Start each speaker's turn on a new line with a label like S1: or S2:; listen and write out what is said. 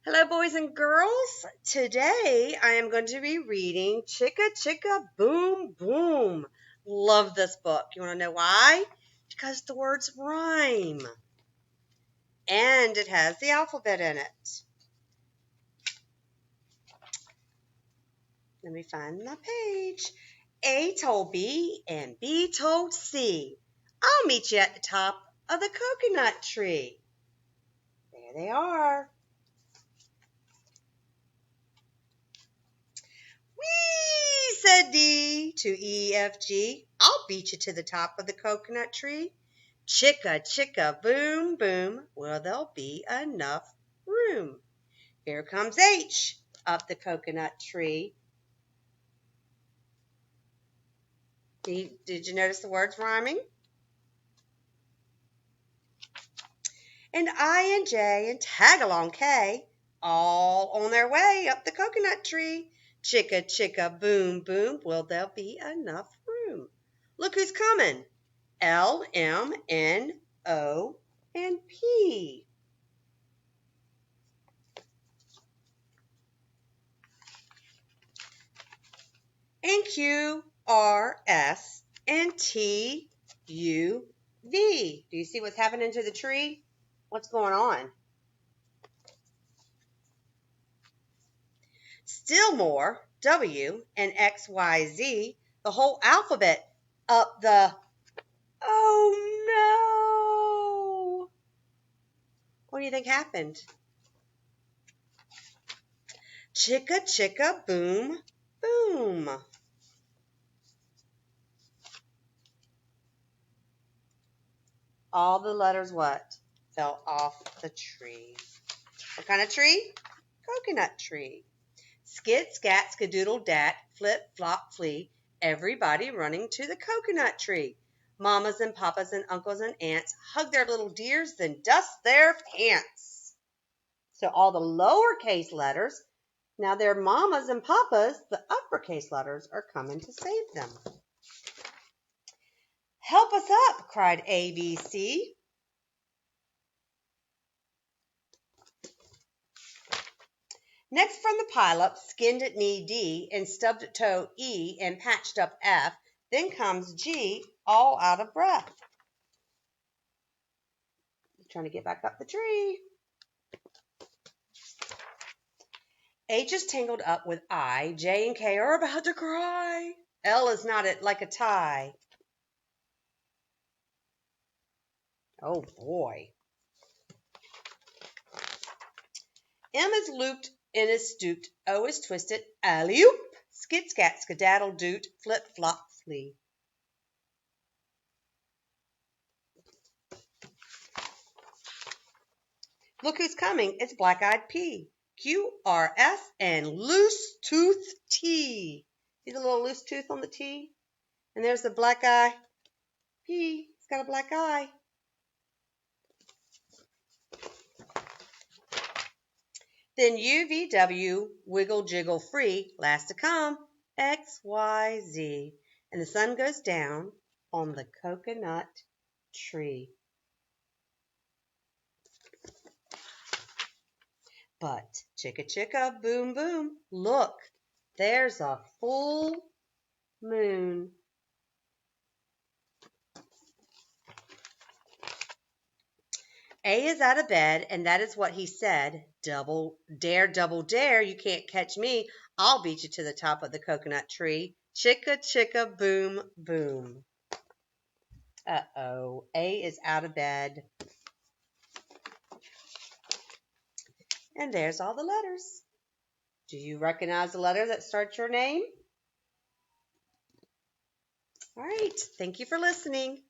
S1: Hello, boys and girls. Today I am going to be reading Chicka Chicka Boom Boom. Love this book. You want to know why? Because the words rhyme. And it has the alphabet in it. Let me find my page. A told B and B told C. I'll meet you at the top of the coconut tree. There they are. Whee, said D to E, F, G. I'll beat you to the top of the coconut tree. Chicka, chicka, boom, boom. Well, there'll be enough room. Here comes H up the coconut tree. Did you notice the words rhyming? And I and J and tag along K, all on their way up the coconut tree. Chicka, chicka, boom, boom. Well, there'll be enough room. Look who's coming. L, M, N, O, and P. And Q, R, S, and T, U, V. Do you see what's happening to the tree? What's going on? Still more, W and X, Y, Z, the whole alphabet up the... Oh no! What do you think happened? Chicka, chicka, boom, boom. All the letters what? Fell off the tree. What kind of tree? Coconut tree. Skid, scat, skadoodle, dat, flip, flop, flee. Everybody running to the coconut tree. Mamas and papas and uncles and aunts hug their little dears, then dust their pants. So all the lowercase letters, now their mamas and papas, the uppercase letters, are coming to save them. Help us up, cried ABC. Next from the pileup, skinned at knee D and stubbed at toe E and patched up F. Then comes G, all out of breath. Trying to get back up the tree. H is tangled up with I. J and K are about to cry. L is knotted like a tie. Oh boy. M is looped, N is stooped, O is twisted, alley-oop, skid, scat, skedaddle, doot, flip, flop, flee. Look who's coming. It's black-eyed P. Q, R, S, and loose tooth T. See the little loose tooth on the T? And there's the black eye P. It's got a black eye. Then U, V, W, wiggle, jiggle, free. Last to come, X, Y, Z. And the sun goes down on the coconut tree. But chicka chicka, boom boom, look, there's a full moon. A is out of bed, and that is what he said. Double dare, you can't catch me. I'll beat you to the top of the coconut tree. Chicka chicka, boom boom. Uh-oh, A is out of bed. And there's all the letters. Do you recognize the letter that starts your name? All right, thank you for listening.